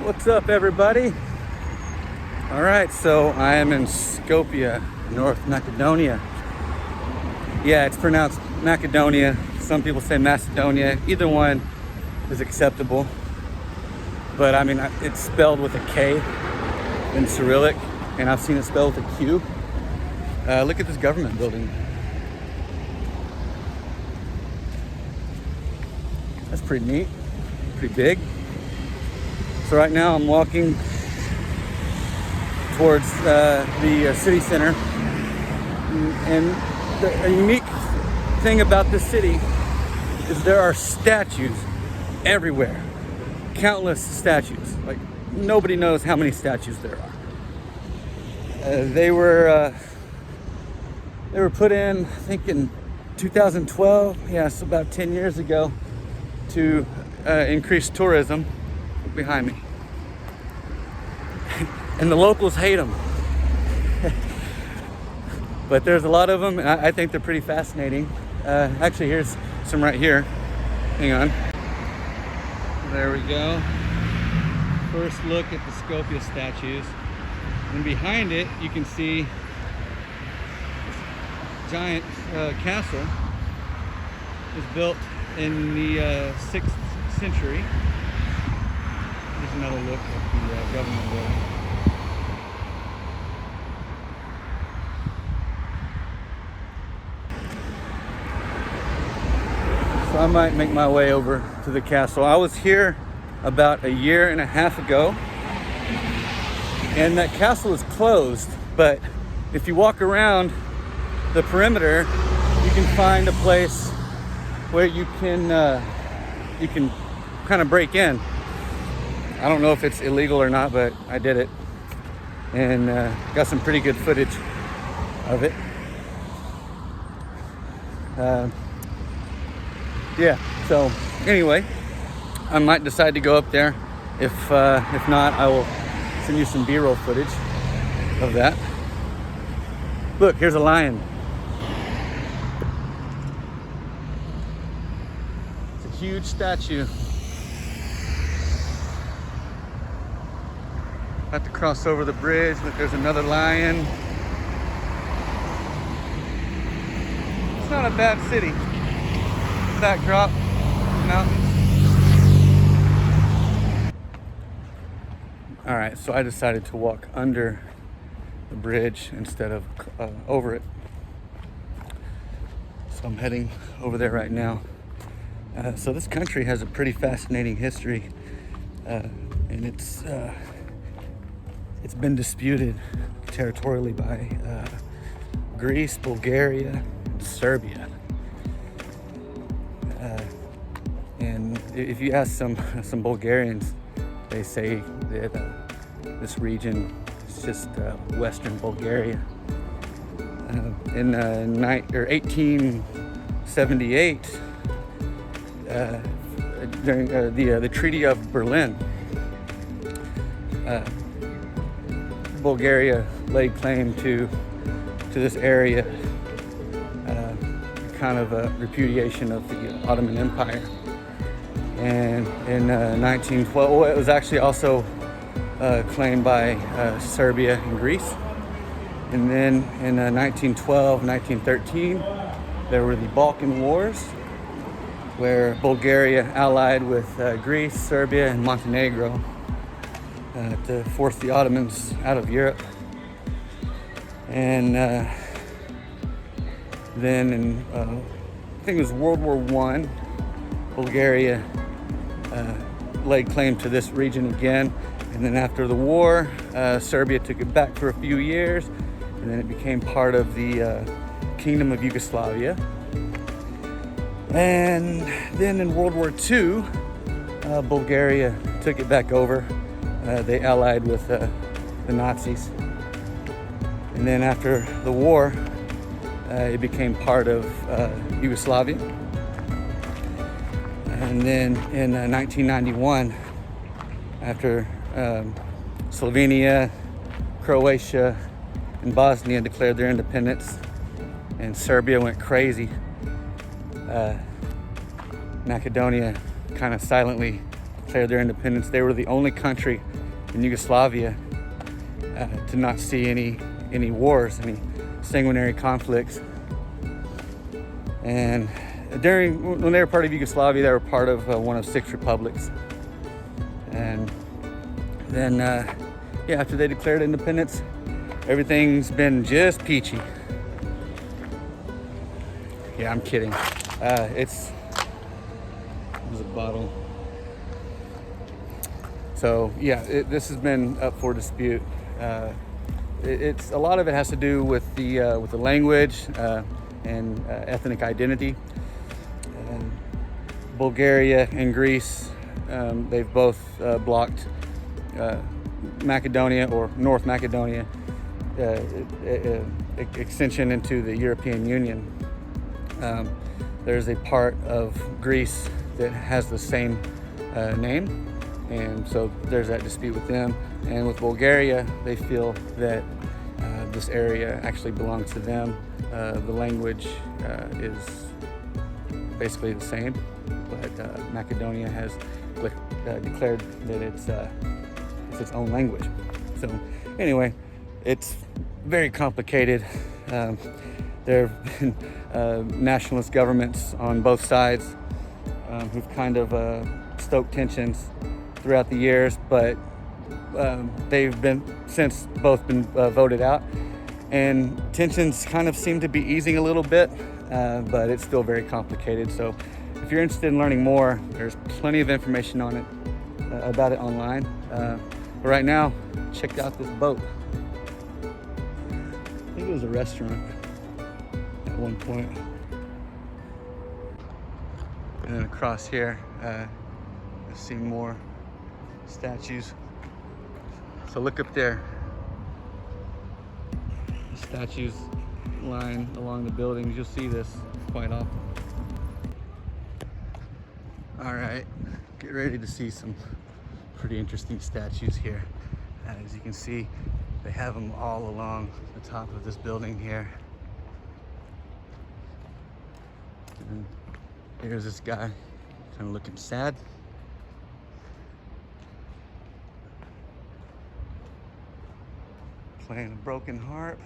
What's up, everybody? All right, so I am in Skopje, North Macedonia. Yeah, it's pronounced Macedonia. Some people say Macedonia. Either one is acceptable. But I mean, it's spelled with a K in Cyrillic, and I've seen it spelled with a Q. Look at this government building. That's pretty neat, pretty big. So right now I'm walking towards the city center, and a unique thing about this city is there are statues everywhere, countless statues. Like, nobody knows how many statues there are. They were put in, I think, in 2012. Yeah, so about 10 years ago, to increase tourism. Behind me. And the locals hate them. But there's a lot of them, and I think they're pretty fascinating. Actually, here's some right here. Hang on. There we go. First look at the Skopje statues. And behind it, you can see this giant castle. It was built in the 6th century. Here's another look at the government building. So I might make my way over to the castle. I was here about a year and a half ago, and that castle is closed, but if you walk around the perimeter, you can find a place where you can kind of break in. I don't know if it's illegal or not, but I did it, and got some pretty good footage of it. Yeah, so anyway, I might decide to go up there. If not, I will send you some B-roll footage of that. Look, here's a lion. It's a huge statue. Have to cross over the bridge. Look, there's another lion. It's not a bad city. Backdrop, mountains. All right, so I decided to walk under the bridge instead of over it. So I'm heading over there right now. So this country has a pretty fascinating history, and it's been disputed territorially by Greece, Bulgaria, and Serbia. And if you ask some Bulgarians, they say that this region is just Western Bulgaria. In 1878, during the Treaty of Berlin, Bulgaria laid claim to this area, kind of a repudiation of the Ottoman Empire. And in 1912, it was actually also claimed by Serbia and Greece. And then in 1912, 1913, there were the Balkan Wars, where Bulgaria allied with Greece, Serbia, and Montenegro to force the Ottomans out of Europe. And then in, I think it was World War I, Bulgaria laid claim to this region again. And then after the war, Serbia took it back for a few years, and then it became part of the Kingdom of Yugoslavia. And then in World War II, Bulgaria took it back over. They allied with the Nazis. And then after the war, it became part of Yugoslavia. And then in 1991, after Slovenia, Croatia, and Bosnia declared their independence, and Serbia went crazy, Macedonia kind of silently declared their independence, they were the only country in Yugoslavia to not see any wars, any sanguinary conflicts. And when they were part of Yugoslavia, they were part of one of 6 republics. And then, after they declared independence, everything's been just peachy. Yeah, I'm kidding. There's a bottle. So yeah, this has been up for dispute. It's a lot of it has to do with the language and ethnic identity. Bulgaria and Greece, they've both blocked Macedonia, or North Macedonia, extension into the European Union. There's a part of Greece that has the same name, and so there's that dispute with them. And with Bulgaria, they feel that this area actually belongs to them. The language is basically the same, but Macedonia has declared that it's its own language. So anyway, it's very complicated. There have been nationalist governments on both sides who've kind of stoked tensions throughout the years, but they've been since both been voted out, and tensions kind of seem to be easing a little bit, but it's still very complicated. So if you're interested in learning more, there's plenty of information on it about it online. But right now, check out this boat. I think it was a restaurant at one point. And then across here, you'll see more statues. So look up there. The statues line along the buildings. You'll see this quite often. All right, get ready to see some pretty interesting statues here. As you can see, they have them all along the top of this building here. And here's this guy, kind of looking sad. Playing a broken harp.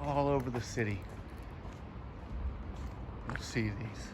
All over the city, you'll see these.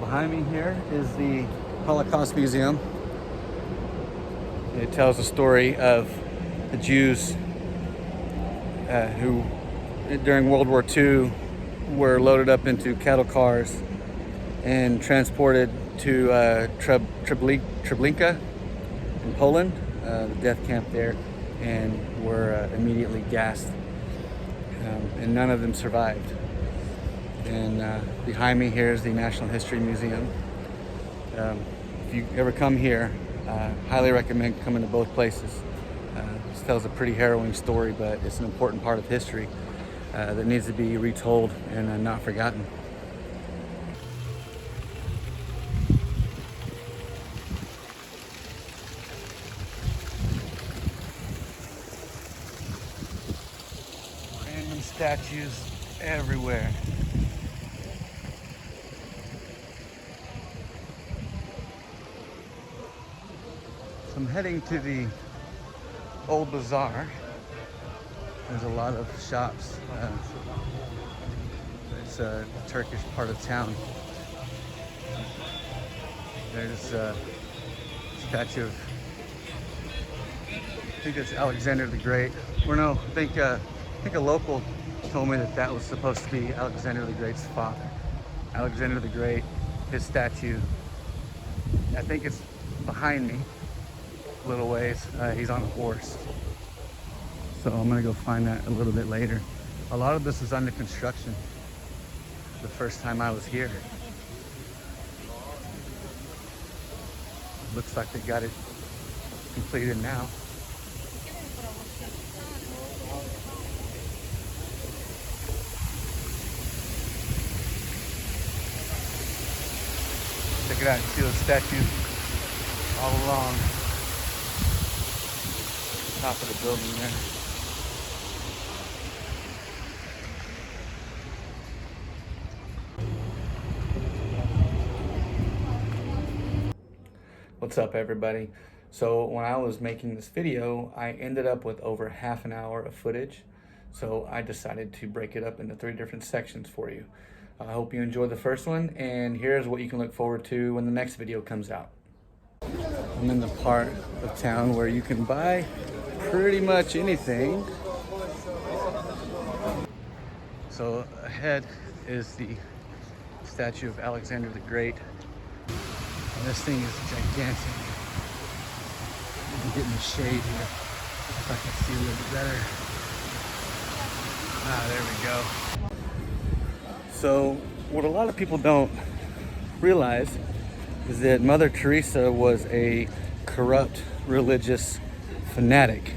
Behind me here is the Holocaust Museum. It tells the story of the Jews who, during World War II, were loaded up into cattle cars and transported to Treblinka in Poland, the death camp there, and were immediately gassed. And none of them survived. And behind me here is the National History Museum. If you ever come here, highly recommend coming to both places. This tells a pretty harrowing story, but it's an important part of history that needs to be retold and not forgotten. Random statues everywhere. So I'm heading to the old bazaar. There's a lot of shops. It's a Turkish part of town. There's a statue of, I think it's Alexander the Great. Or no, I think a local told me that was supposed to be Alexander the Great's father. Alexander the Great, his statue I think it's behind me a little ways. He's on a horse. So I'm gonna go find that a little bit later. A lot of this is under construction. The first time I was here. Looks like they got it completed now. Check it out, you see those statues all along the top of the building there. What's up, everybody? So when I was making this video, I ended up with over half an hour of footage. So I decided to break it up into 3 different sections for you. I hope you enjoyed the first one, and here's what you can look forward to when the next video comes out. I'm in the part of town where you can buy pretty much anything. So ahead is the statue of Alexander the Great. And this thing is gigantic. I'm getting the shade here if I can see a little bit better. Ah, there we go. So what a lot of people don't realize is that Mother Teresa was a corrupt religious fanatic.